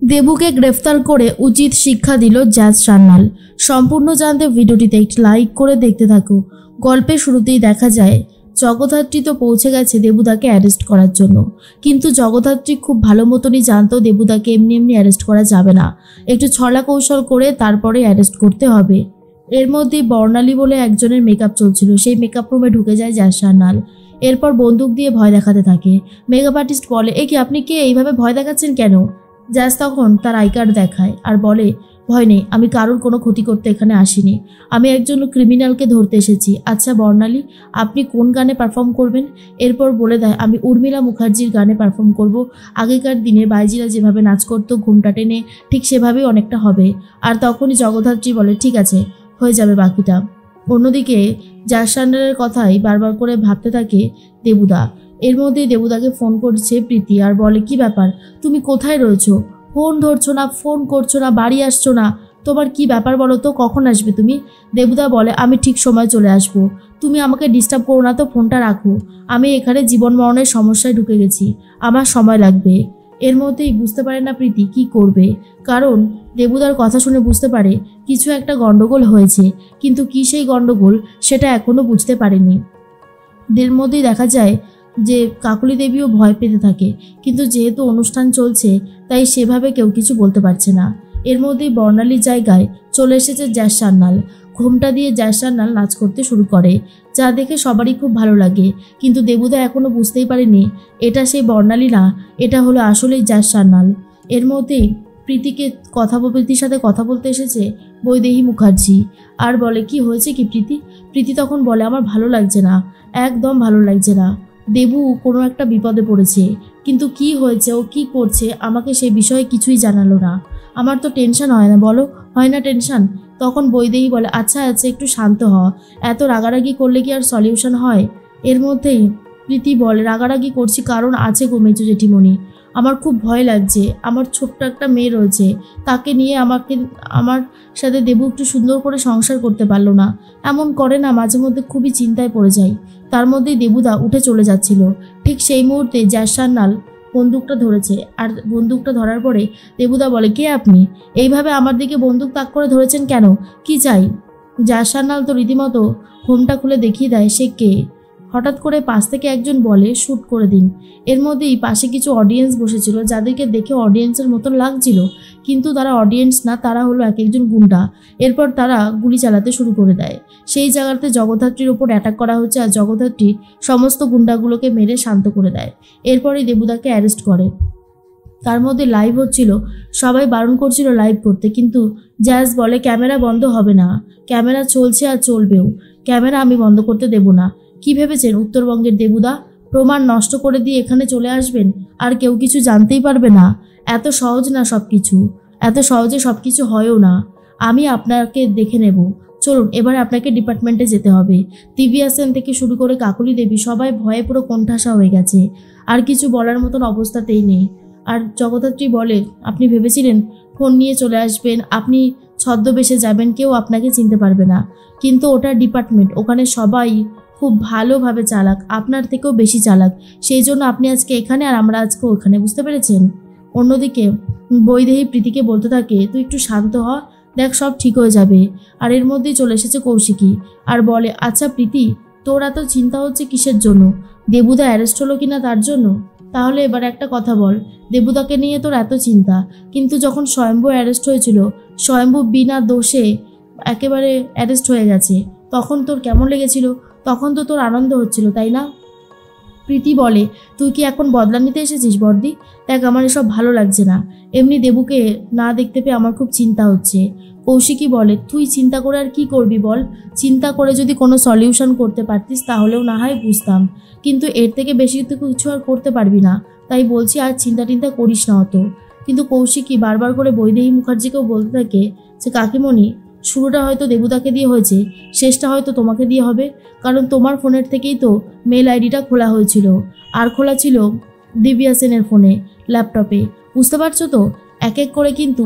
দেবুকে গ্রেফতার করে উচিত শিক্ষা দিল জ্যাজ সান্যাল। সম্পূর্ণ জানতে ভিডিওটিতে একটি লাইক করে দেখতে থাকো। গল্পের শুরুতেই দেখা যায় জগদ্ধাত্রী তো পৌঁছে গেছে দেবুদাকে অ্যারেস্ট করার জন্য, কিন্তু জগদ্ধাত্রী খুব ভালো মতনই জানতো দেবুদাকে এমনি এমনি অ্যারেস্ট করা যাবে না, একটু ছলা কৌশল করে তারপরে অ্যারেস্ট করতে হবে। এর মধ্যেই বর্ণালী বলে একজনের মেকআপ চলছিল, সেই মেকআপ রুমে ঢুকে যায় জ্যাজ সান্যাল। এরপর বন্দুক দিয়ে ভয় দেখাতে থাকে। মেকআপ আর্টিস্ট বলে, এ কি আপনি কে, এইভাবে ভয় দেখাচ্ছেন কেন? জ্যাজ তখন তার আই কার্ড দেখায় আর বলে, ভয় নেই, আমি কারোর কোনো ক্ষতি করতে এখানে আসিনি, আমি একজন ক্রিমিনালকে ধরতে এসেছি। আচ্ছা বর্ণালী, আপনি কোন গানে পারফর্ম করবেন? এরপর বলে দেয়, আমি উর্মিলা মুখার্জির গানে পারফর্ম করব। আগেকার দিনে বাইজিরা যেভাবে নাচ করতো ঘুমটা টেনে, ঠিক সেভাবেই অনেকটা হবে। আর তখনই জগদ্ধাত্রী বলে, ঠিক আছে, হয়ে যাবে বাকিটা। অন্যদিকে জ্যাজ সান্যালের কথাই বারবার করে ভাবতে থাকে দেবুদা। এর মধ্যেই দেবুদাকে ফোন করছে প্রীতি আর বলে, কি ব্যাপার, তুমি কোথায় রয়েছো? ফোন ধরছো না, ফোন করছো না, বাড়ি আসছো না, তোমার কি ব্যাপার বলো তো, কখন আসবে তুমি? দেবুদা বলে, আমি ঠিক সময় চলে আসবো, তুমি আমাকে ডিস্টার্ব করো না তো, ফোনটা রাখো, আমি এখানে জীবন মরণের সমস্যায় ঢুকে গেছি, আমার সময় লাগবে। এর মধ্যেই বুঝতে পারে না প্রীতি কি করবে, কারণ দেবুদার কথা শুনে বুঝতে পারে কিছু একটা গন্ডগোল হয়েছে, কিন্তু কি সেই গন্ডগোল সেটা এখনো বুঝতে পারেনি। এর মধ্যেই দেখা যায় যে কাকলি দেবীও ভয় পেতে থাকে, কিন্তু যেহেতু অনুষ্ঠান চলছে তাই সেভাবে কেউ কিছু বলতে পারছে না। এর মধ্যেই বর্ণালীর জায়গায় চলে এসেছে জ্যাজ সান্যাল। ঘোমটা দিয়ে জ্যাজ সান্যাল নাচ করতে শুরু করে, যা দেখে সবারই খুব ভালো লাগে, কিন্তু দেবুদা এখনো বুঝতেই পারেনি এটা সেই বর্ণালী না, এটা হলো আসলেই জ্যাজ সান্যাল। এর মধ্যেই প্রীতির সাথে কথা বলতে এসেছে বৈদেহী মুখার্জি আর বলে, কি হয়েছে কি প্রীতি? প্রীতি তখন বলে, আমার ভালো লাগছে না, একদম ভালো লাগছে না, দেবু কোনো একটা বিপদে পড়েছে, কিন্তু কি হয়েছে, ও কি করছে আমাকে সে বিষয়ে কিছুই জানালো না, আমার তো টেনশন হয় না, বলো হয় না টেনশন? তখন বৈদেহী বলে, আচ্ছা আচ্ছা একটু শান্ত হ, এত রাগারাগি করলে কি আর সলিউশন হয়? এর মধ্যেই প্রীতি বলে, রাগারাগি করছি কারণ আছে গো মেজো জেঠিমণি, আমার খুব ভয় লাগছে, আমার ছোট্ট একটা মেয়ে রয়েছে, তাকে নিয়ে আমার সাথে দেবু একটু সুন্দর করে সংসার করতে পারলো না, এমন করে না, মাঝে মধ্যে খুবই চিন্তায় পড়ে যায়। তার মধ্যেই দেবুদা উঠে চলে যাচ্ছিল, ঠিক সেই মুহূর্তে জ্যাজ সান্যাল বন্দুকটা ধরেছে। আর বন্দুকটা ধরার পরে দেবুদা বলে, কে আপনি, এইভাবে আমার দিকে বন্দুক তাক করে ধরেছেন কেন, কি চাই? জ্যাজ সান্যাল তো রীতিমতো ঘোমটা খুলে দেখিয়ে দেয় সে কে। হঠাৎ করে পাশ থেকে একজন বলে, শ্যুট করে দিন। এর মধ্যেই পাশে কিছু অডিয়েন্স বসেছিল, যাদেরকে দেখে অডিয়েন্সের মতন লাগছিল, কিন্তু তারা অডিয়েন্স না, তারা হলো এক একজন গুন্ডা। এরপর তারা গুলি চালাতে শুরু করে দেয়। সেই জায়গাতে জগদ্ধাত্রীর ওপর অ্যাটাক করা হচ্ছে আর জগদ্ধাত্রী সমস্ত গুন্ডাগুলোকে মেরে শান্ত করে দেয়। এরপরই দেবুদাকে অ্যারেস্ট করে। তার মধ্যে লাইভ হচ্ছিল, সবাই বারণ করছিল লাইভ করতে, কিন্তু জ্যাজ বলে, ক্যামেরা বন্ধ হবে না, ক্যামেরা চলছে আর চলবেও, ক্যামেরা আমি বন্ধ করতে দেব না। কি ভেবেছেন উত্তরবঙ্গের দেবুদা, প্রমাণ নষ্ট করে দিয়ে এখানে চলে আসবেন আর কেউ কিছু জানতেই পারবে না? এত সহজ না সব কিছু, এত সহজে সব কিছু হয়ও না, আমি আপনাকে দেখে নেব। চলুন এবার আপনাকে ডিপার্টমেন্টে যেতে হবে। দিব্যা সেন থেকে শুরু করে কাকলি দেবী সবাই ভয়ে পুরো কোণঠাসা হয়ে গেছে, আর কিছু বলার মতন অবস্থাতেই নেই। আর জগদ্ধাত্রী বলে, আপনি ভেবেছিলেন ফোন নিয়ে চলে আসবেন, আপনি ছদ্মবেশে যাবেন, কেউ আপনাকে চিনতে পারবে না, কিন্তু ওটা ডিপার্টমেন্ট, ওখানে সবাই খুব ভালোভাবে চালাক, আপনার থেকেও বেশি চালাক, সেই জন্য আপনি আজকে এখানে আর আমরা আজকে ওখানে, বুঝতে পেরেছেন? অন্যদিকে বৈদেহী প্রীতিকে বলতে থাকে, তুই একটু শান্ত হ, দেখ সব ঠিক হয়ে যাবে। আর এর মধ্যেই চলে এসেছে কৌশিকী আর বলে, আচ্ছা প্রীতি, তোর এত চিন্তা হচ্ছে কিসের জন্য? দেবুদা অ্যারেস্ট হলো কিনা তার জন্য? তাহলে এবার একটা কথা বল, দেবুদাকে নিয়ে তোর এত চিন্তা, কিন্তু যখন স্বয়ম্ভু অ্যারেস্ট হয়েছিল, স্বয়ম্ভু বিনা দোষে একেবারে অ্যারেস্ট হয়ে গেছে, তখন তোর কেমন লেগেছিল? তখন তো তোর আনন্দ হচ্ছিল, তাই না? প্রীতি বলে, তুই কি এখন বদলা নিতে এসেছিস বর্দি? দেখ আমার এসব ভালো লাগছে না, এমনি দেবুকে না দেখতে পেয়ে আমার খুব চিন্তা হচ্ছে। কৌশিকী বলে, তুই চিন্তা করে আর কি করবি বল, চিন্তা করে যদি কোনো সলিউশন করতে পারতিস তাহলেও না হয় বুঝতাম, কিন্তু এর থেকে বেশি তো কিছু আর করতে পারবি না, তাই বলছি আর চিন্তা টিন্তা করিস না অত। কিন্তু কৌশিকী বারবার করে বৈদেহী মুখার্জিকেও বলতে থাকে যে, কাকিমণি, শুরুটা হয়তো দেবুদাকে দিয়ে হয়েছে, শেষটা হয়তো তোমাকে দিয়ে হবে, কারণ তোমার ফোনের থেকেই তো মেল আইডিটা খোলা হয়েছিল, আর খোলা ছিল দিব্যা সেনের ফোনে, ল্যাপটপে, বুঝতে পারছো তো? এক এক করে কিন্তু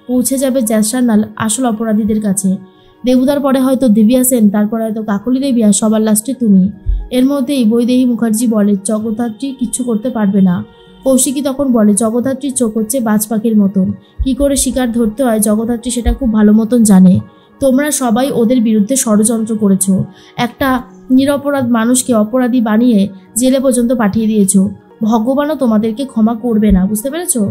পৌঁছে যাবে জ্যাজ সান্যাল আসল অপরাধীদের কাছে। দেবুদার পরে হয়তো দিব্যা সেন, তারপরে হয়তো কাকলি দেবী, আর সবার লাস্টে তুমি। এর মধ্যেই বৈদেহী মুখার্জি বলে, জগদ্ধাত্রী কিচ্ছু করতে পারবে না, কৌশিকী তখন বলে জগদ্ধাত্রীর চোখ হচ্ছে বাজ পাখির মতন, কি করে শিকার ধরতে হয় জগদ্ধাত্রী সেটা খুব ভালো মতন জানে। তোমরা সবাই ওদের বিরুদ্ধে ষড়যন্ত্র করেছো, একটা নিরপরাধ মানুষকে অপরাধী বানিয়ে জেলে পর্যন্ত পাঠিয়ে দিয়েছো। ভগবানও তোমাদেরকে ক্ষমা করবে না, বুঝতে পেরেছো?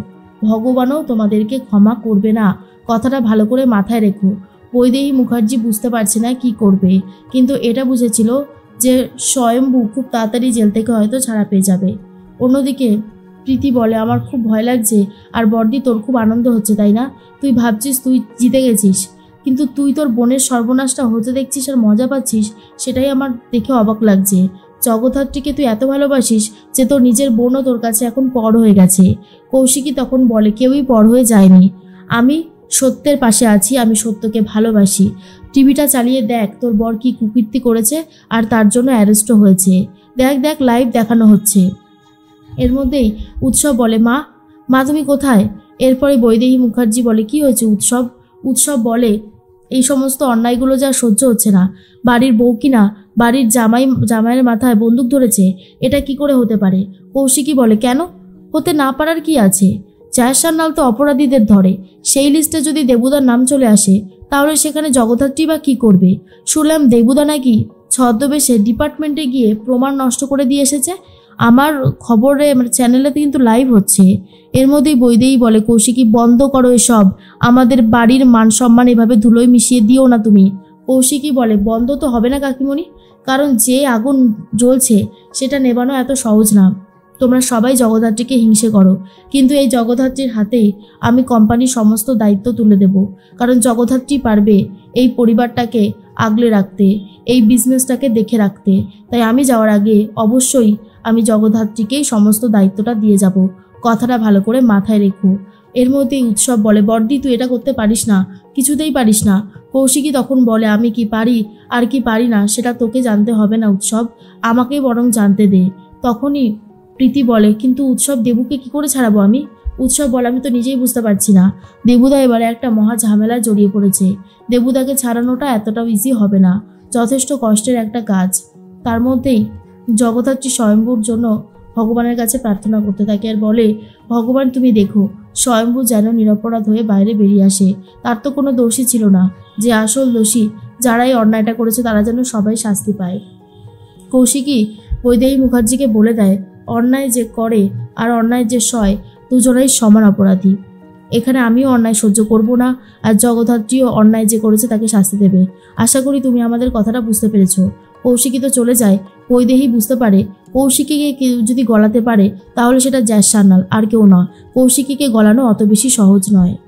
ভগবানও তোমাদেরকে ক্ষমা করবে না, কথাটা ভালো করে মাথায় রেখো। বৈদেহী মুখার্জি বুঝতে পারছে না কি করবে, কিন্তু এটা বুঝেছিল যে স্বয়ম্ভু খুব তাড়াতাড়ি জেল থেকে হয়তো ছাড়া পেয়ে যাবে। অন্যদিকে প্রীতি বলে আমার খুব ভয় লাগছে, আর বর্দি তোর খুব আনন্দ হচ্ছে তাই না? তুই ভাবছিস তুই জিতে গেছিস, কিন্তু তুই তোর বোনের সর্বনাশটা হতে দেখছিস আর মজা পাচ্ছিস, সেটাই আমার দেখে অবাক লাগছে। জগদ্ধাত্রীকে তুই এত ভালোবাসিস যে তোর নিজের বোনও তোর কাছে এখন পর হয়ে গেছে। কৌশিকী তখন বলে কেউই পর হয়ে যায়নি, আমি সত্যের পাশে আছি, আমি সত্যকে ভালোবাসি। টিভিটা চালিয়ে দেখ তোর বর কি কুকীর্তি করেছে আর তার জন্য অ্যারেস্টও হয়েছে। দেখ দেখ লাইভ দেখানো হচ্ছে। এর মধ্যেই উৎসব বলে মা মা তুমি কোথায়? এরপরে বৈদেহী মুখার্জি বলে কি হয়েছে উৎসব? উৎসব বলে এই সমস্ত অন্যায়গুলো যা সহ্য হচ্ছে না, বাড়ির বউ কিনা বাড়ির জামাইয়ের মাথায় বন্দুক ধরেছে, এটা কি করে হতে পারে? কৌশিকী বলে কেন হতে না পারার কি আছে? জায়ের সান্যাল তো অপরাধীদের ধরে, সেই লিস্টে যদি দেবুদার নাম চলে আসে তাহলে সেখানে জগদ্ধাত্রী বা কী করবে? শুনলাম দেবুদা নাকি ছদ্মবেশে ডিপার্টমেন্টে গিয়ে প্রমাণ নষ্ট করে দিয়ে এসেছে। আমার খবরে চ্যানেলেতে কিন্তু লাইভ হচ্ছে। এর মধ্যেই বৈদেহী বলে কৌশিকী বন্ধ করো এসব, আমাদের বাড়ির মান সম্মান এভাবে ধুলোয় মিশিয়ে দিও না তুমি। কৌশিকী বলে বন্ধ তো হবে না কাকিমণি, কারণ যে আগুন জ্বলছে সেটা নেবানো এত সহজ না। তোমরা সবাই জগদ্ধাত্রীকে হিংসে করো, কিন্তু এই জগদ্ধাত্রীর হাতেই আমি কোম্পানির সমস্ত দায়িত্ব তুলে দেব, কারণ জগদ্ধাত্রী পারবে এই পরিবারটাকে আগলে রাখতে, এই বিজনেসটাকে দেখে রাখতে। তাই আমি যাওয়ার আগে অবশ্যই আমি জগদ্ধাত্রীকেই সমস্ত দায়িত্বটা দিয়ে যাব, কথাটা ভালো করে মাথায় রেখো। এর মধ্যেই উৎসব বলে বর্দি তুই এটা করতে পারিস না, কিছুতেই পারিস না। কৌশিকী তখন বলে আমি কি পারি আর কি পারি না সেটা তোকে জানতে হবে না উৎসব, আমাকেই বরং জানতে দে। তখনই প্রীতি বলে কিন্তু উৎসব দেবুকে কি করে ছাড়াবো আমি? উৎসব বলে আমি তো নিজেই বুঝতে পারছি না, দেবুদা এবারে একটা মহা ঝামেলায় জড়িয়ে পড়েছে। দেবুদাকে ছাড়ানোটা এতটাও ইজি হবে না, যথেষ্ট কষ্টের একটা কাজ। তার মধ্যেই জগদ্ধাত্রী স্বয়ম্ভুর জন্য ভগবানের কাছে প্রার্থনা করতে থাকে আর বলে ভগবান তুমি দেখো স্বয়ম্ভু যেন নিরপরাধ হয়ে বাইরে বেরিয়ে আসে, তার তো কোনো দোষই ছিল না, যে আসল দোষী যারাই অন্যায়টা করেছে তারা যেন সবাই শাস্তি পায়। কৌশিকী বৈদেহী মুখার্জিকে বলে দেয় অন্যায় যে করে আর অন্যায় যে সয় দুজনেই সমান অপরাধী। এখানে আমিও অন্যায় সহ্য করব না, আর জগদ্ধাত্রীও অন্যায় যে করেছে তাকে শাস্তি দেবে। আশা করি তুমি আমাদের কথাটা বুঝতে পেরেছ। কৌশিকী তো চলে যায়। বৈদেহী বুঝতে পারে কৌশিকীকে কেউ যদি গলাতে পারে তাহলে সেটা জায়ের সান্যাল আর কেউ নয়। কৌশিকীকে গলানো অত বেশি সহজ নয়।